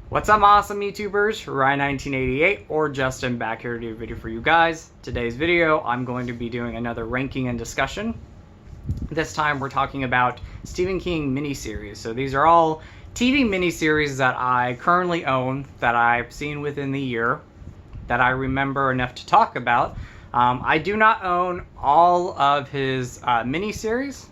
What's up, awesome YouTubers? Ryan1988 or Justin back here to do a video for you guys. Today's video, I'm going to be doing another ranking and discussion. This time we're talking about Stephen King miniseries. So these are all TV miniseries that I currently own, that I've seen within the year, that I remember enough to talk about. I do not own all of his miniseries.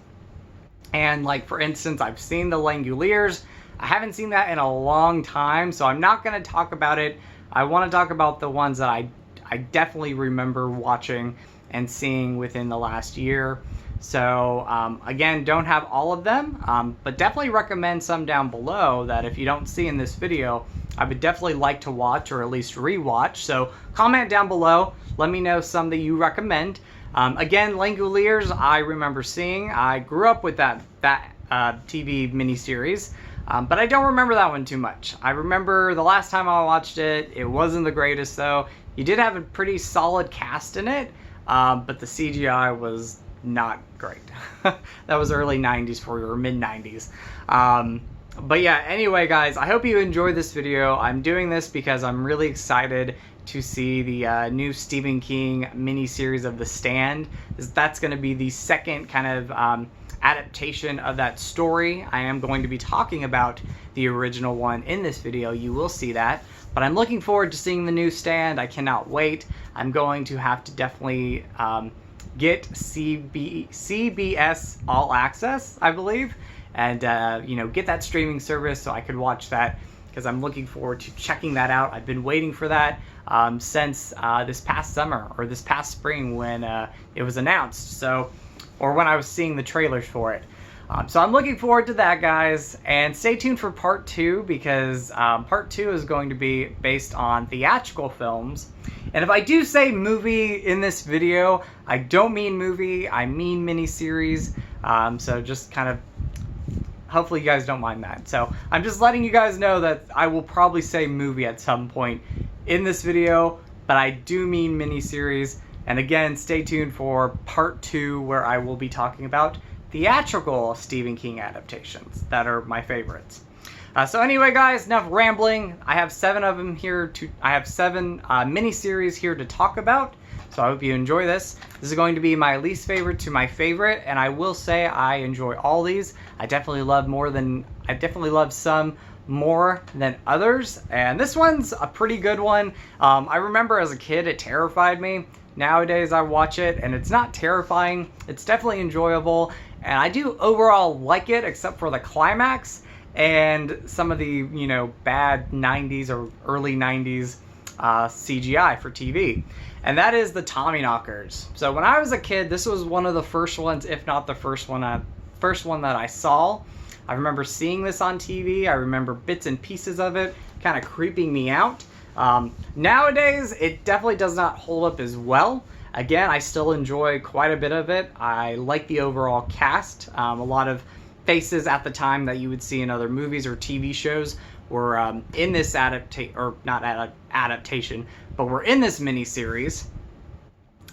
And like, for instance, I've seen The Langoliers. I haven't seen that in a long time, so I'm not going to talk about it. I want to talk about the ones that I definitely remember watching and seeing within the last year. So again, don't have all of them, but definitely recommend some down below that if you don't see in this video, I would definitely like to watch or at least rewatch. So comment down below, let me know some that you recommend. Again, Langoliers, I remember seeing. I grew up with that TV miniseries. But I don't remember that one too much. I remember the last time I watched it, it wasn't the greatest though. You did have a pretty solid cast in it, but the CGI was not great. That was early 90s for you, or mid 90s. But yeah, anyway guys, I hope you enjoyed this video. I'm doing this because I'm really excited to see the new Stephen King miniseries of The Stand. That's going to be the second kind of adaptation of that story. I am going to be talking about the original one in this video. You will see that. But I'm looking forward to seeing the new Stand. I cannot wait. I'm going to have to definitely get CBS All Access, I believe, and you know, get that streaming service so I could watch that, because I'm looking forward to checking that out. I've been waiting for that since this past summer, or this past spring when it was announced. So, or when I was seeing the trailers for it. So I'm looking forward to that, guys. And stay tuned for part 2, because part 2 is going to be based on theatrical films. And if I do say movie in this video, I don't mean movie, I mean miniseries. So just kind of, hopefully you guys don't mind that. So I'm just letting you guys know that I will probably say movie at some point in this video, but I do mean miniseries. And again, stay tuned for part 2, where I will be talking about theatrical Stephen King adaptations that are my favorites. So anyway, guys, enough rambling. I have 7 of them here I have 7 miniseries here to talk about. So I hope you enjoy this. This is going to be my least favorite to my favorite, and I will say I enjoy all these. I definitely love some more than others, and this one's a pretty good one. I remember as a kid it terrified me. Nowadays I watch it and it's not terrifying, it's definitely enjoyable, and I do overall like it, except for the climax and some of the, you know, bad 90s or early 90s CGI for TV. And that is the Tommyknockers. So when I was a kid, this was one of the first ones, if not the first one that I saw. I remember seeing this on TV. I remember bits and pieces of it kind of creeping me out. Nowadays, it definitely does not hold up as well. Again, I still enjoy quite a bit of it. I like the overall cast. A lot of faces at the time that you would see in other movies or TV shows were in this adaptation, but were in this miniseries.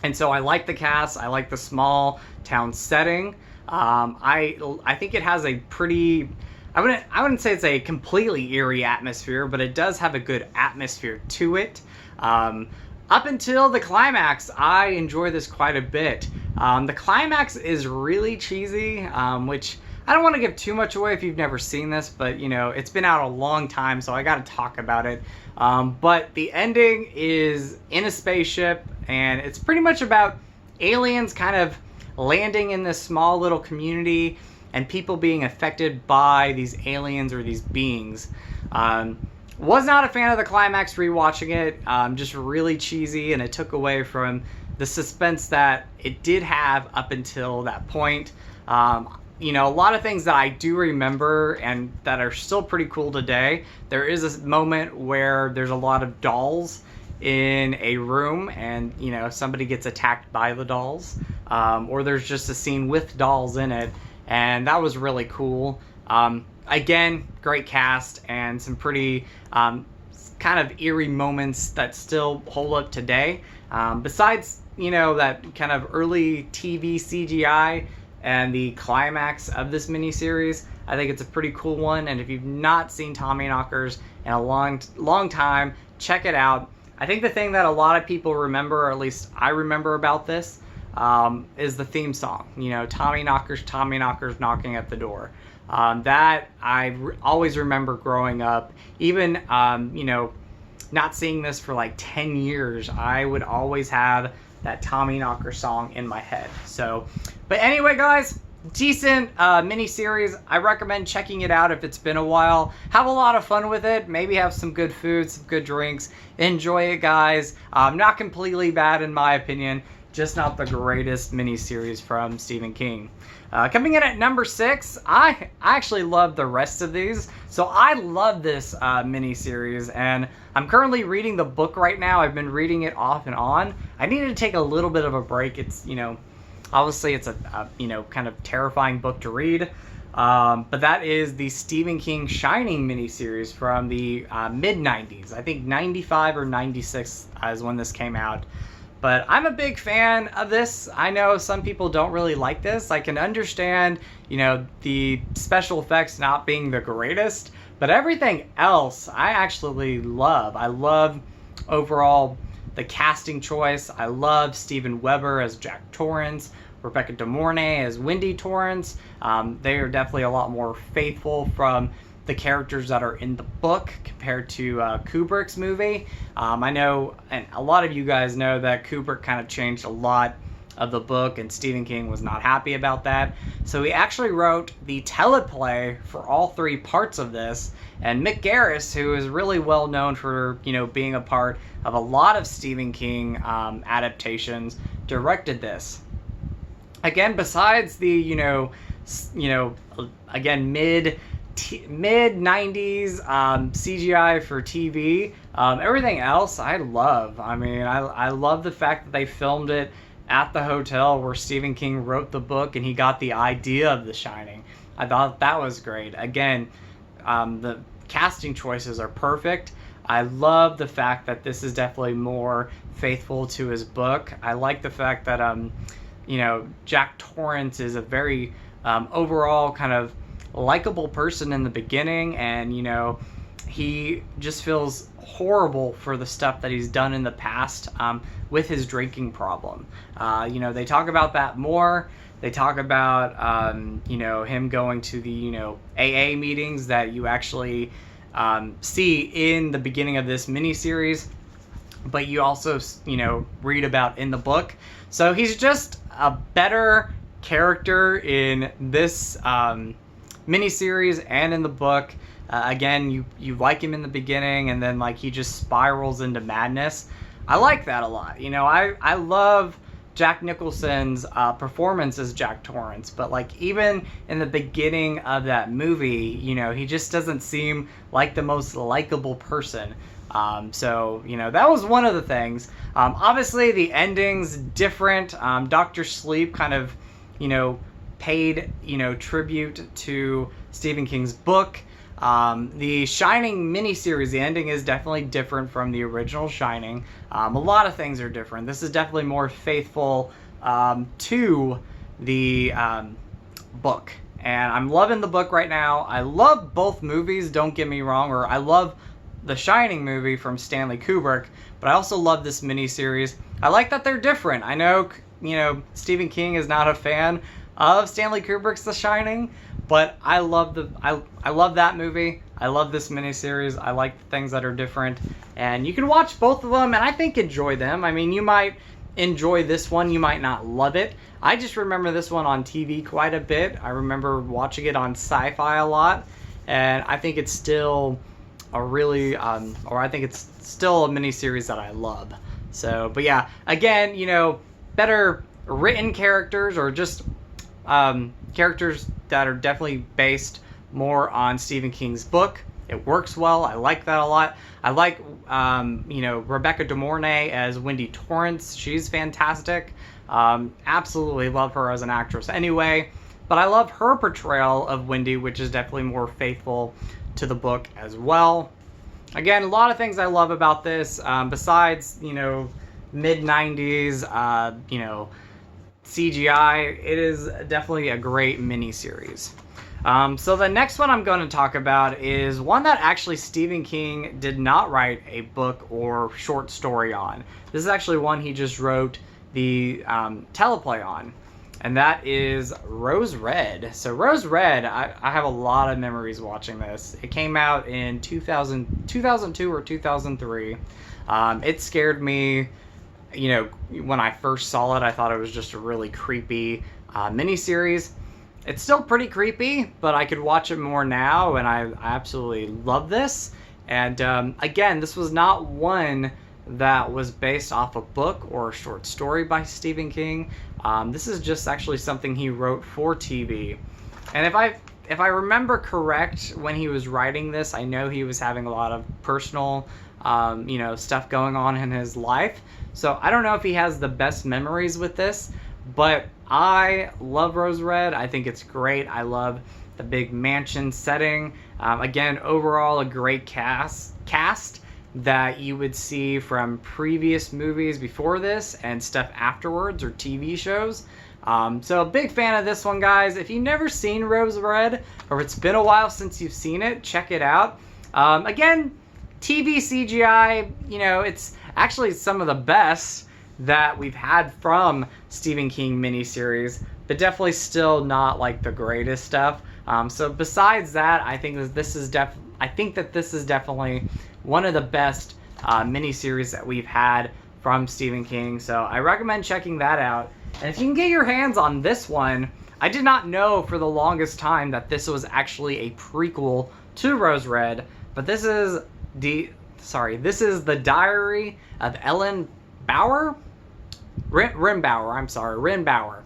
And so I like the cast. I like the small town setting. I think it has a pretty, I wouldn't say it's a completely eerie atmosphere, but it does have a good atmosphere to it. Up until the climax, I enjoy this quite a bit. The climax is really cheesy, which I don't want to give too much away if you've never seen this, but you know, it's been out a long time, so I got to talk about it. But the ending is in a spaceship, and it's pretty much about aliens kind of landing in this small little community and people being affected by these aliens or these beings. Was not a fan of the climax rewatching it. Just really cheesy, and it took away from the suspense that it did have up until that point. You know, a lot of things that I do remember and that are still pretty cool today. There is a moment where there's a lot of dolls in a room, and you know, somebody gets attacked by the dolls, or there's just a scene with dolls in it, and that was really cool. Again, great cast and some pretty kind of eerie moments that still hold up today. Besides, you know, that kind of early TV CGI and the climax of this miniseries, I think it's a pretty cool one. And if you've not seen Tommyknockers, in a long time. Check it out. I think the thing that a lot of people remember, or at least I remember about this, is the theme song. You know, Tommyknockers knocking at the door. That I always remember growing up. Even, you know, not seeing this for like 10 years, I would always have that Tommyknocker song in my head. So, but anyway, guys, decent mini-series. I recommend checking it out if it's been a while. Have a lot of fun with it. Maybe have some good food, some good drinks. Enjoy it, guys. Not completely bad in my opinion. Just not the greatest mini-series from Stephen King. Coming in at number 6, I actually love the rest of these. So I love this mini-series, and I'm currently reading the book right now. I've been reading it off and on. I needed to take a little bit of a break. It's, you know, obviously it's a you know, kind of terrifying book to read. But that is the Stephen King Shining miniseries from the mid-90s. I think 95 or 96 is when this came out. But I'm a big fan of this. I know some people don't really like this. I can understand, you know, the special effects not being the greatest, but everything else I actually love. I love overall the casting choice. I love Steven Weber as Jack Torrance, Rebecca De Mornay as Wendy Torrance. They are definitely a lot more faithful from the characters that are in the book compared to Kubrick's movie. I know, and a lot of you guys know, that Kubrick kind of changed a lot of the book, and Stephen King was not happy about that. So he actually wrote the teleplay for all 3 parts of this, and Mick Garris, who is really well known for, you know, being a part of a lot of Stephen King adaptations, directed this. Again, besides the, you know, again, mid-90s CGI for TV, everything else I love. I mean, I love the fact that they filmed it at the hotel where Stephen King wrote the book and he got the idea of The Shining. I thought that was great. Again, the casting choices are perfect. I love the fact that this is definitely more faithful to his book. I like the fact that you know, Jack Torrance is a very overall kind of likable person in the beginning, and, you know, he just feels horrible for the stuff that he's done in the past with his drinking problem. You know, they talk about that more. They talk about, you know, him going to the, you know, AA meetings that you actually see in the beginning of this miniseries, but you also, you know, read about in the book. So he's just a better character in this miniseries and in the book. Again, you like him in the beginning, and then like he just spirals into madness. I like that a lot. You know, I love Jack Nicholson's performance as Jack Torrance, but like even in the beginning of that movie, you know, he just doesn't seem like the most likable person. So, you know, that was one of the things. Obviously, the ending's different. Dr. Sleep kind of, you know, paid, you know, tribute to Stephen King's book. The Shining miniseries, the ending is definitely different from the original Shining. A lot of things are different. This is definitely more faithful to the book. And I'm loving the book right now. I love both movies, don't get me wrong, or I love the Shining movie from Stanley Kubrick, but I also love this miniseries. I like that they're different. I know, you know, Stephen King is not a fan of Stanley Kubrick's The Shining, but I love I love that movie. I love this miniseries. I like the things that are different, and you can watch both of them and I think enjoy them. I mean, you might enjoy this one, you might not love it. I just remember this one on TV quite a bit. I remember watching it on Sci-Fi a lot, and I think it's still a really, or I think it's still a miniseries that I love. So, but yeah, again, you know, better written characters, or just characters that are definitely based more on Stephen King's book. It works well. I like that a lot. I like, you know, Rebecca De Mornay as Wendy Torrance. She's fantastic. Absolutely love her as an actress anyway. But I love her portrayal of Wendy, which is definitely more faithful to the book as well. Again, a lot of things I love about this, besides, you know, mid-90s, you know, CGI. It is definitely a great miniseries. So the next one I'm going to talk about is one that actually Stephen King did not write a book or short story on. This is actually one he just wrote the teleplay on, and that is Rose Red. So Rose Red, I have a lot of memories watching this. It came out in 2002 or 2003. It scared me, when I first saw it. I thought it was just a really creepy miniseries. It's still pretty creepy, but I could watch it more now, and I absolutely love this. And again, this was not one that was based off a book or a short story by Stephen King. This is just actually something he wrote for TV. And if I remember correct, when he was writing this, I know he was having a lot of personal, stuff going on in his life. So I don't know if he has the best memories with this, but I love Rose Red. I think it's great. I love the big mansion setting. Again, overall, a great cast that you would see from previous movies before this and stuff afterwards, or TV shows. So a big fan of this one, guys. If you've never seen Rose Red, or it's been a while since you've seen it, check it out. Again, TV CGI, it's actually some of the best that we've had from Stephen King miniseries, but definitely still not like the greatest stuff. So besides that, I think that this is definitely one of the best miniseries that we've had from Stephen King. So I recommend checking that out. And if you can get your hands on this one, I did not know for the longest time that this was actually a prequel to Rose Red, but this is the Diary of Ellen Bauer? Rinbauer.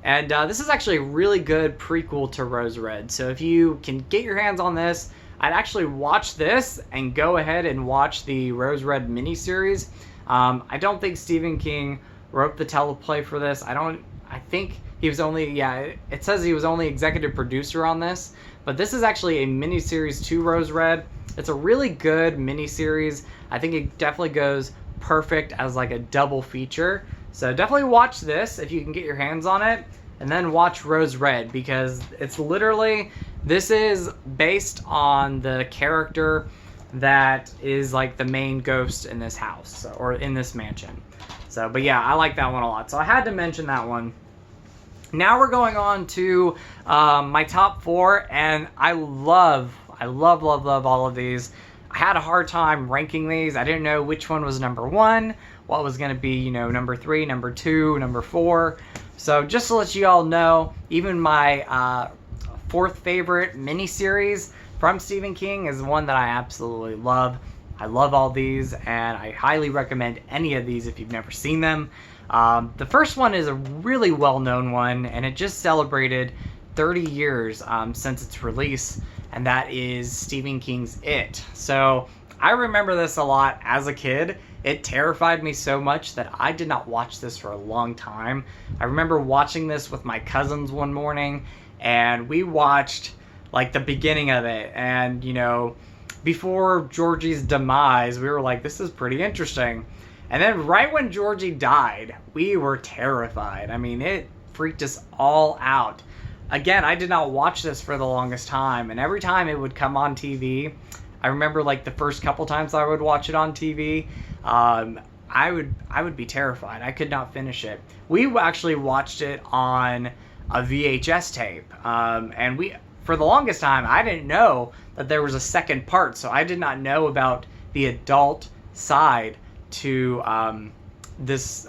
And this is actually a really good prequel to Rose Red. So if you can get your hands on this, I'd actually watch this and go ahead and watch the Rose Red miniseries. I don't think Stephen King wrote the teleplay for this. I think he was only, it says he was only executive producer on this. But this is actually a miniseries to Rose Red. It's a really good miniseries. I think it definitely goes perfect as like a double feature. So definitely watch this if you can get your hands on it, and then watch Rose Red, because this is based on the character that is like the main ghost in this house, or in this mansion. So, but yeah, I like that one a lot. So I had to mention that one. Now we're going on to my top 4, and I love all of these. I had a hard time ranking these. I didn't know which one was number 1, what was going to be, number 3, number 2, number 4. So just to let you all know, even my 4th favorite miniseries from Stephen King is one that I absolutely love. I love all these, and I highly recommend any of these if you've never seen them. The first one is a really well-known one, and it just celebrated 30 years since its release, and that is Stephen King's It. So I remember this a lot as a kid. It terrified me so much that I did not watch this for a long time. I remember watching this with my cousins one morning, and we watched like the beginning of it, and before Georgie's demise, we were like, this is pretty interesting. And then right when Georgie died, we were terrified. I mean, it freaked us all out. Again, I did not watch this for the longest time, and every time it would come on TV, I remember like the first couple times I would watch it on TV, I would be terrified. I could not finish it. We actually watched it on a VHS tape, and for the longest time, I didn't know that there was a second part, so I did not know about the adult side to this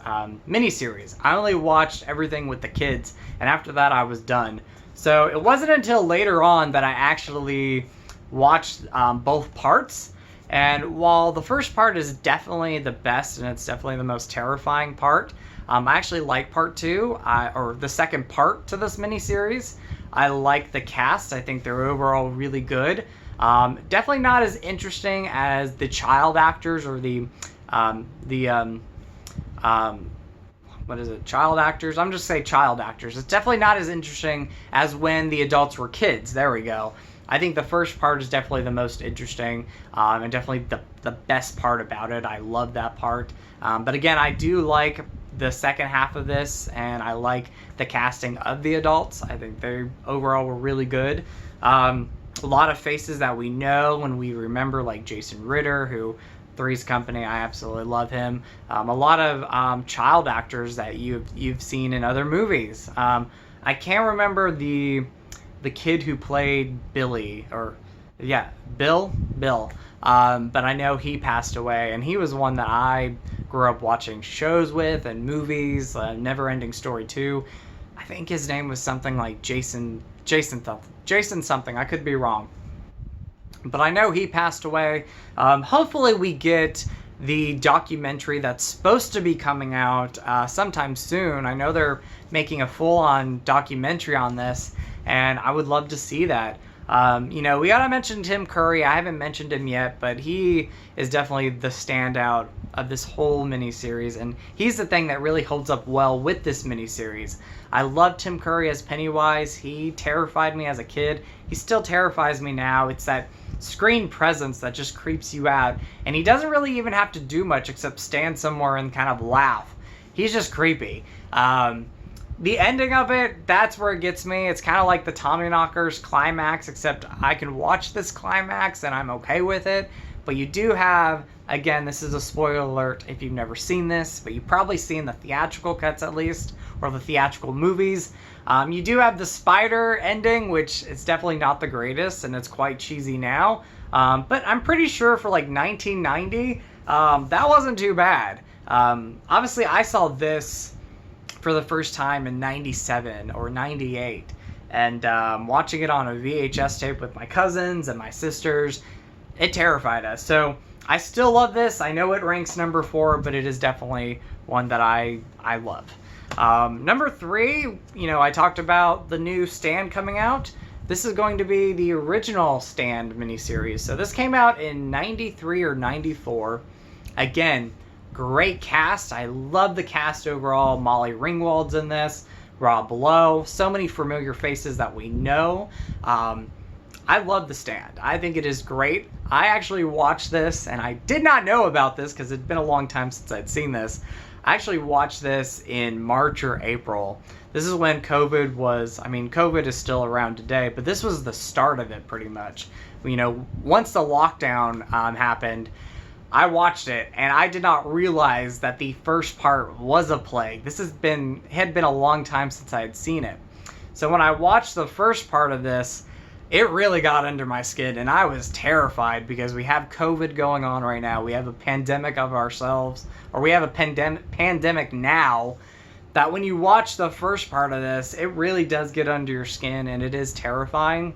miniseries. I only watched everything with the kids, and after that I was done. So it wasn't until later on that I actually watched both parts, and while the first part is definitely the best and it's definitely the most terrifying part, I actually like part 2, or the second part to this miniseries. I like the cast. I think they're overall really good. Definitely not as interesting as the child actors, or what is it? Child actors? I'm just saying child actors. It's definitely not as interesting as when the adults were kids. There we go. I think the first part is definitely the most interesting, and definitely the best part about it. I love that part. But again, I do like the second half of this, and I like the casting of the adults. I think they overall were really good. A lot of faces that we know when we remember, like Jason Ritter, who Three's Company, I absolutely love him. A lot of child actors that you've seen in other movies. I can't remember the kid who played Billy, or yeah, Bill. But I know he passed away, and he was one that I grew up watching shows with and movies. Neverending Story 2. I think his name was something like Jason something. I could be wrong, but I know he passed away. Hopefully we get the documentary that's supposed to be coming out sometime soon. I know they're making a full-on documentary on this, and I would love to see that. We gotta mention Tim Curry. I haven't mentioned him yet, but he is definitely the standout of this whole miniseries, and he's the thing that really holds up well with this miniseries. I love Tim Curry as Pennywise. He terrified me as a kid. He still terrifies me now. It's that screen presence that just creeps you out, and he doesn't really even have to do much except stand somewhere and kind of laugh. He's just creepy. The ending of it, that's where it gets me. It's kind of like the Tommyknockers climax, except I can watch this climax and I'm okay with it. But you do have, again, this is a spoiler alert if you've never seen this, but you've probably seen the theatrical cuts at least, or the theatrical movies. You do have the spider ending, which is definitely not the greatest, and it's quite cheesy now. But I'm pretty sure for like 1990, that wasn't too bad. Obviously, I saw this for the first time in 97 or 98, and watching it on a VHS tape with my cousins and my sisters, it terrified us. So I still love this. I know it ranks number 4, but it is definitely one that I love. Number 3, I talked about the new Stand coming out. This is going to be the original Stand miniseries. So this came out in 93 or 94. Again, great cast. I love the cast overall. Molly Ringwald's in this. Rob Lowe. So many familiar faces that we know. I love The Stand. I think it is great. I actually watched this, and I did not know about this because it's been a long time since I'd seen this. I actually watched this in March or April. This is when COVID was, COVID is still around today, but this was the start of it pretty much. Once the lockdown happened, I watched it, and I did not realize that the first part was a plague. This had been a long time since I had seen it. So when I watched the first part of this, it really got under my skin, and I was terrified because we have COVID going on right now. We have a pandemic of ourselves, or we have a pandemic now, that when you watch the first part of this, it really does get under your skin, and it is terrifying.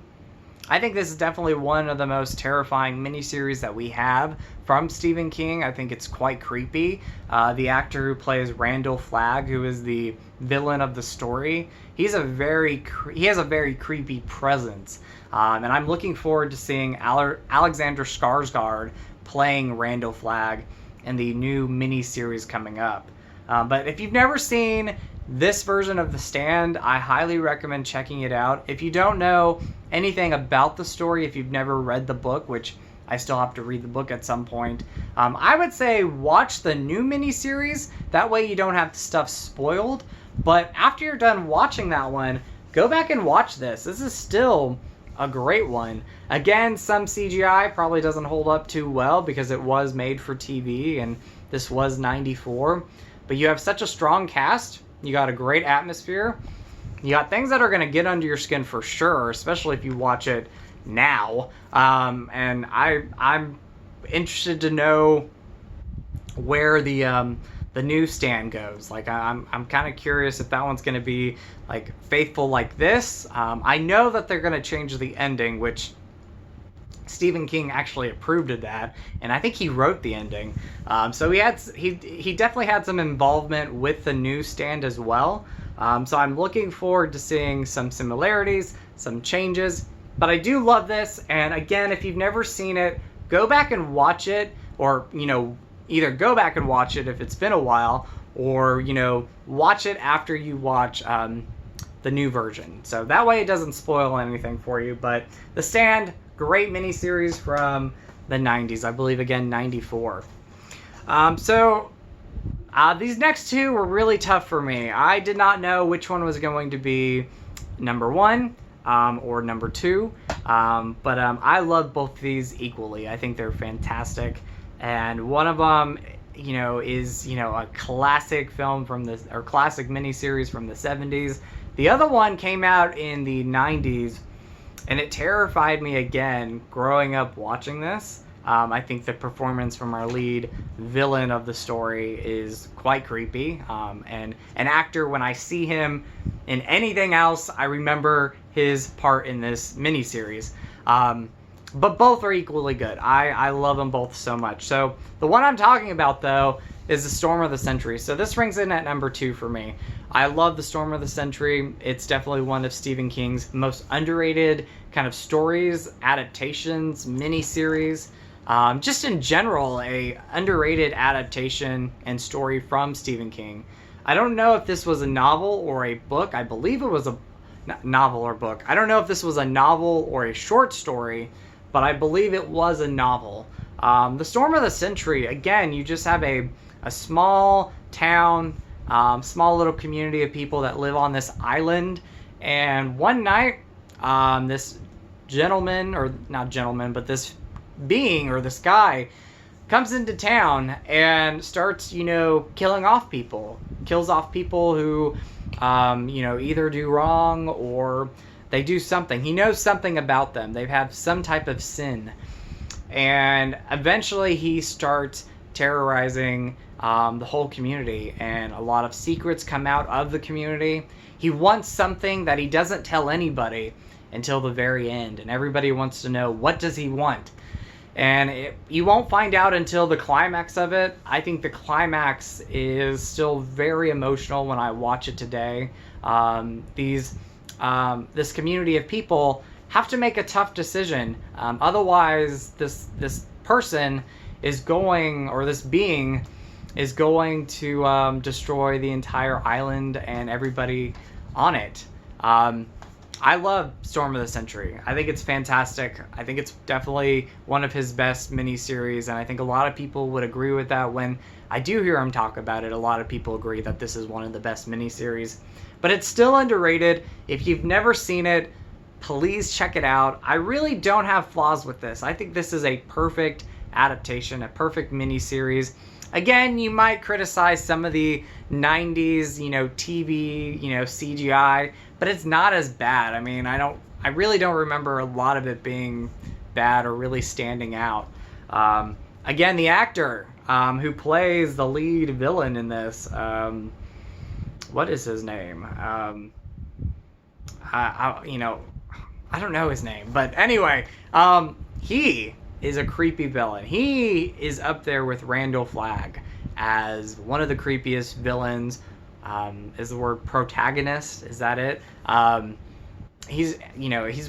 I think this is definitely one of the most terrifying miniseries that we have from Stephen King. I think it's quite creepy. The actor who plays Randall Flagg, who is the villain of the story, he has a very creepy presence. And I'm looking forward to seeing Alexander Skarsgård playing Randall Flagg in the new miniseries coming up. But if you've never seen this version of The Stand, I highly recommend checking it out. If you don't know anything about the story, if you've never read the book, which I still have to read the book at some point, I would say watch the new miniseries. That way you don't have stuff spoiled. But after you're done watching that one, go back and watch this. This is still a great one. Again, some CGI probably doesn't hold up too well because it was made for TV and this was 94. But you have such a strong cast. You got a great atmosphere. You got things that are going to get under your skin for sure, especially if you watch it now. And I'm interested to know where the new Stand goes. Like I'm kind of curious if that one's going to be like faithful like this. I know that they're going to change the ending, which Stephen King actually approved of that, and I think he wrote the ending. So he definitely had some involvement with the new Stand as well. So I'm looking forward to seeing some similarities, some changes. But I do love this, and again, if you've never seen it, go back and watch it, or either go back and watch it if it's been a while, or watch it after you watch the new version. So that way it doesn't spoil anything for you. But The Stand, great miniseries from the 90s, I believe, again, 94. So These next two were really tough for me. I did not know which one was going to be number one or number two, but I love both of these equally. I think they're fantastic, and one of them, is a classic film from the or classic miniseries from the 70s. The other one came out in the 90s, and it terrified me again growing up watching this. I think the performance from our lead villain of the story is quite creepy. And an actor, when I see him in anything else, I remember his part in this miniseries. But both are equally good. I love them both so much. So the one I'm talking about, though, is The Storm of the Century. So this rings in at number 2 for me. I love The Storm of the Century. It's definitely one of Stephen King's most underrated kind of stories, adaptations, miniseries. Just in general, a underrated adaptation and story from Stephen King. I don't know if this was a novel or a book. I believe it was a novel or book. I don't know if this was a novel or a short story, but I believe it was a novel. The Storm of the Century, again, you just have a small town, small little community of people that live on this island. And one night, this gentleman, or not gentleman, but this being, or this guy, comes into town and starts, killing off people. Kills off people who, either do wrong or they do something. He knows something about them. They have some type of sin. And eventually he starts terrorizing the whole community, and a lot of secrets come out of the community. He wants something that he doesn't tell anybody until the very end, and everybody wants to know, what does he want? And you won't find out until the climax of it. I think the climax is still very emotional when I watch it today. This community of people have to make a tough decision. Otherwise, this person is going, or this being is going to destroy the entire island and everybody on it. I love Storm of the Century. I think it's fantastic. I think it's definitely one of his best miniseries, and I think a lot of people would agree with that. When I do hear him talk about it, a lot of people agree that this is one of the best miniseries. But it's still underrated. If you've never seen it, please check it out. I really don't have flaws with this. I think this is a perfect adaptation, a perfect miniseries. Again, you might criticize some of the 90s, TV, CGI, but it's not as bad. I mean, I really don't remember a lot of it being bad or really standing out. Again, the actor who plays the lead villain in this, what is his name? I don't know his name, but anyway, he is a creepy villain. He is up there with Randall Flagg as one of the creepiest villains. Is the word protagonist? Is that it? He's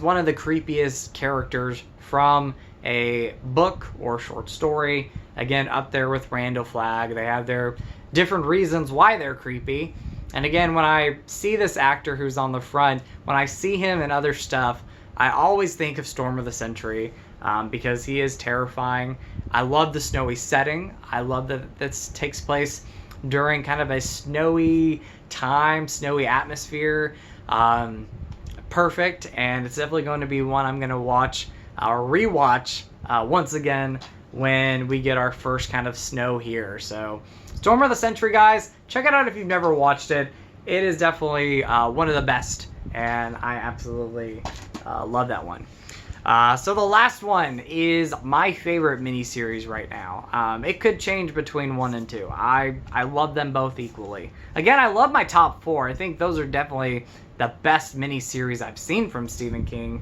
one of the creepiest characters from a book or short story. Again, up there with Randall Flagg. They have their different reasons why they're creepy. And again, when I see this actor who's on the front, when I see him in other stuff, I always think of Storm of the Century. Because he is terrifying. I love the snowy setting. I love that this takes place during kind of a snowy time, snowy atmosphere. Perfect, and it's definitely going to be one I'm going to watch or rewatch once again when we get our first kind of snow here. So, Storm of the Century, guys, check it out if you've never watched it. It is definitely one of the best, and I absolutely love that one. So the last one is my favorite miniseries right now. It could change between 1 and 2. I love them both equally. Again, I love my top 4. I think those are definitely the best miniseries I've seen from Stephen King.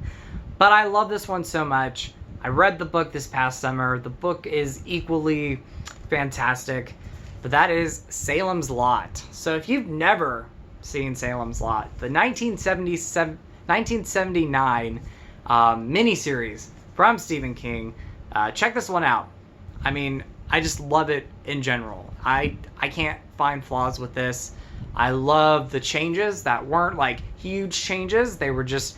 But I love this one so much. I read the book this past summer. The book is equally fantastic. But that is Salem's Lot. So if you've never seen Salem's Lot, the 1979 miniseries from Stephen King, check this one out. I mean, I just love it in general. I can't find flaws with this. I love the changes that weren't like huge changes. They were just,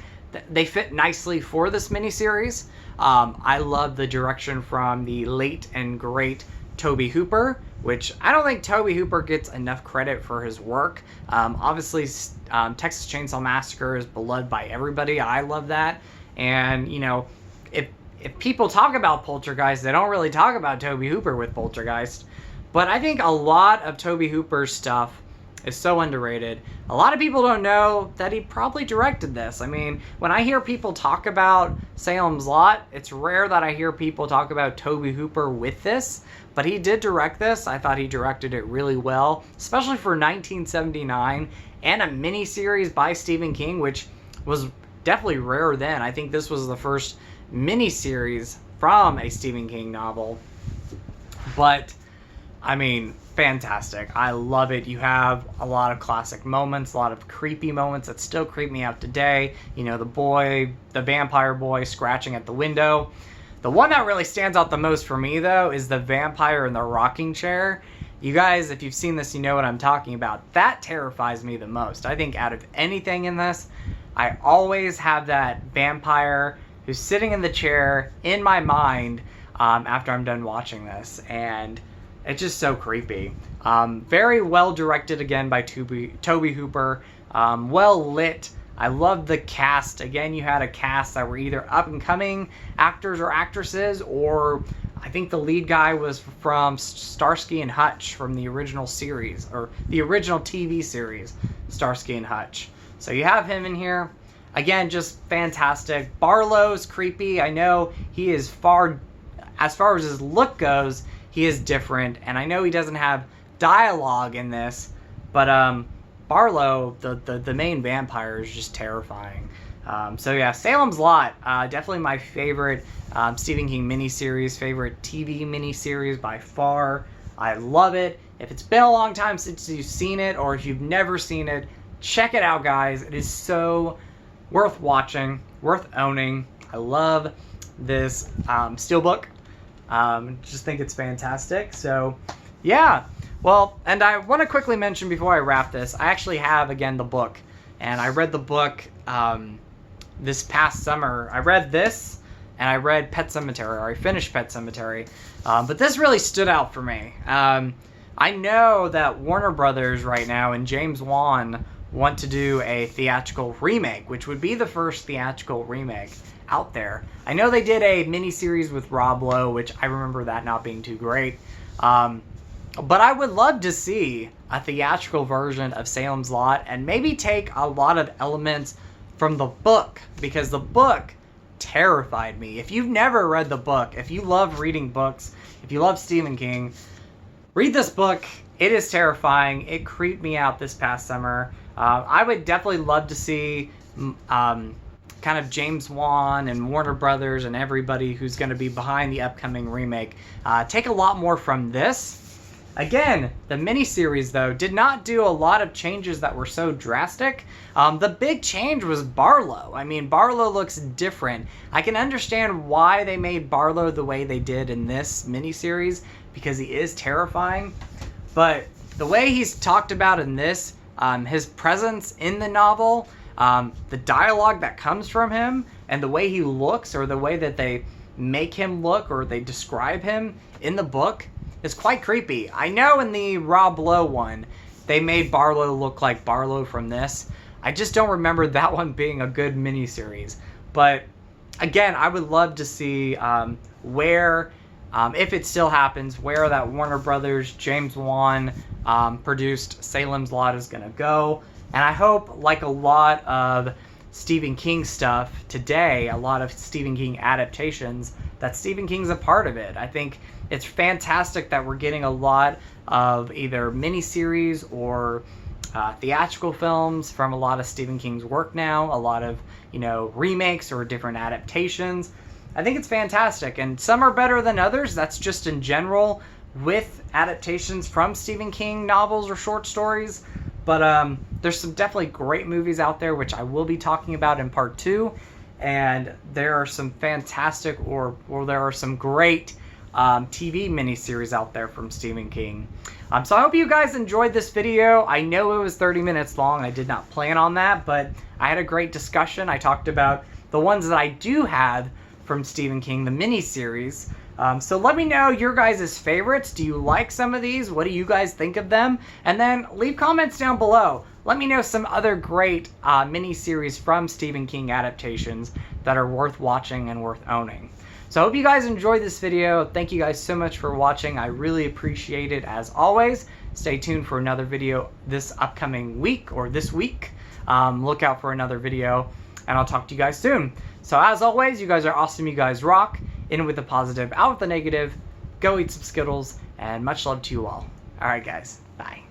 they fit nicely for this miniseries. I love the direction from the late and great Tobe Hooper, which I don't think Tobe Hooper gets enough credit for his work. Obviously, Texas Chainsaw Massacre is beloved by everybody. I love that. And, you know, if people talk about Poltergeist, they don't really talk about Tobe Hooper with Poltergeist. But I think a lot of Tobe Hooper's stuff is so underrated. A lot of people don't know that he probably directed this. I mean, when I hear people talk about Salem's Lot, it's rare that I hear people talk about Tobe Hooper with this, but he did direct this. I thought he directed it really well, especially for 1979, and a miniseries by Stephen King, which was definitely rare then. I think this was the first miniseries from a Stephen King novel. But I mean, fantastic. I love it. You have a lot of classic moments, a lot of creepy moments that still creep me out today. You know, the vampire boy scratching at the window. The one that really stands out the most for me, though, is the vampire in the rocking chair. You guys, if you've seen this, you know what I'm talking about. That terrifies me the most. I think out of anything in this, I always have that vampire who's sitting in the chair in my mind after I'm done watching this. And it's just so creepy. Very well directed again by Tobe Hooper. Well lit. I love the cast. Again, you had a cast that were either up and coming actors or actresses, or I think the lead guy was from Starsky and Hutch from the original series, or the original TV series, Starsky and Hutch. So you have him in here. Again, just fantastic. Barlow's creepy. I know he is as far as his look goes, he is different, and I know he doesn't have dialogue in this, but Barlow, the main vampire, is just terrifying. So yeah, Salem's Lot, definitely my favorite Stephen King miniseries, favorite TV miniseries by far. I love it. If it's been a long time since you've seen it, or if you've never seen it, check it out, guys. It is so worth watching, worth owning. I love this steelbook. Just think it's fantastic. So yeah, well, and I want to quickly mention before I wrap this, I actually have again the book, and I read the book this past summer. I read this, and I read Pet Sematary, or I finished Pet Sematary, but this really stood out for me. I know that Warner Brothers right now and James Wan want to do a theatrical remake, which would be the first theatrical remake out there. I know they did a miniseries with Rob Lowe, which I remember that not being too great. But I would love to see a theatrical version of Salem's Lot and maybe take a lot of elements from the book, because the book terrified me. If you've never read the book, if you love reading books, if you love Stephen King, read this book. It is terrifying. It creeped me out this past summer. I would definitely love to see kind of James Wan and Warner Brothers and everybody who's going to be behind the upcoming remake take a lot more from this. Again, the miniseries, though, did not do a lot of changes that were so drastic. The big change was Barlow. I mean, Barlow looks different. I can understand why they made Barlow the way they did in this miniseries, because he is terrifying. But the way he's talked about in this, his presence in the novel, the dialogue that comes from him, and the way he looks, or the way that they make him look, or they describe him in the book, is quite creepy. I know in the Rob Lowe one, they made Barlow look like Barlow from this. I just don't remember that one being a good miniseries. But again, I would love to see where, if it still happens, where that Warner Brothers, James Wan produced Salem's Lot is going to go. And I hope, like a lot of Stephen King stuff today, a lot of Stephen King adaptations, that Stephen King's a part of it. I think it's fantastic that we're getting a lot of either miniseries or theatrical films from a lot of Stephen King's work now, a lot of, you know, remakes or different adaptations. I think it's fantastic, and some are better than others. That's just in general with adaptations from Stephen King novels or short stories. But there's some definitely great movies out there, which I will be talking about in part 2. And there are some fantastic, or there are some great TV miniseries out there from Stephen King. So I hope you guys enjoyed this video. I know it was 30 minutes long. I did not plan on that, but I had a great discussion. I talked about the ones that I do have from Stephen King, the miniseries. So let me know your guys' favorites. Do you like some of these? What do you guys think of them? And then leave comments down below. Let me know some other great mini-series from Stephen King adaptations that are worth watching and worth owning. So I hope you guys enjoyed this video. Thank you guys so much for watching. I really appreciate it as always. Stay tuned for another video this upcoming week or this week. Look out for another video and I'll talk to you guys soon. So as always, you guys are awesome. You guys rock. In with the positive, out with the negative. Go eat some Skittles and much love to you all. All right, guys. Bye.